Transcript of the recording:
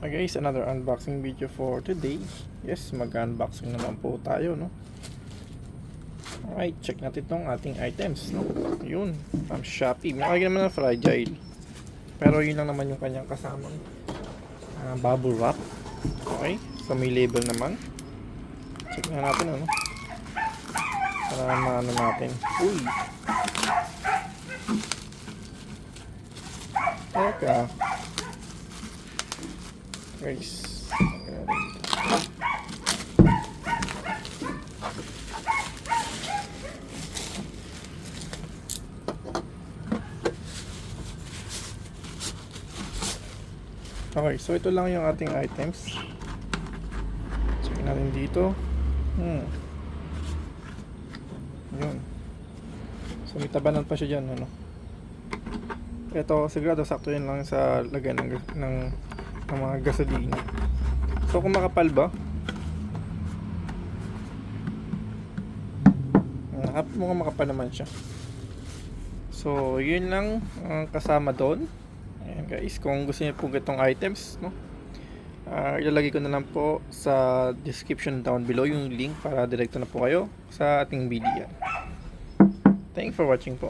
Okay guys, another unboxing video for today. Yes, mag-unboxing naman po tayo, no? Alright, check natin tong ating items, no? Yun, from Shopee. May naman ng fragile. Pero yun lang naman yung kanyang kasamang bubble wrap. Okay, so may label naman. Check na natin, ano? Para maano natin. Uy! Teka. Guys. Okay, so ito lang yung ating items. Check natin dito. Yun. So may tabanan pa siya dyan, ano. Ito, sigurado sakto yun lang sa lagyan ng mga gasolina. So kung makapal ba, mukhang makapal naman siya. So yun lang ang kasama doon. Ayan guys, kung gusto niyo po itong items, no, ilalagay ko na lang po sa description down below yung link para direkto na po kayo sa ating video. Thank you for watching po.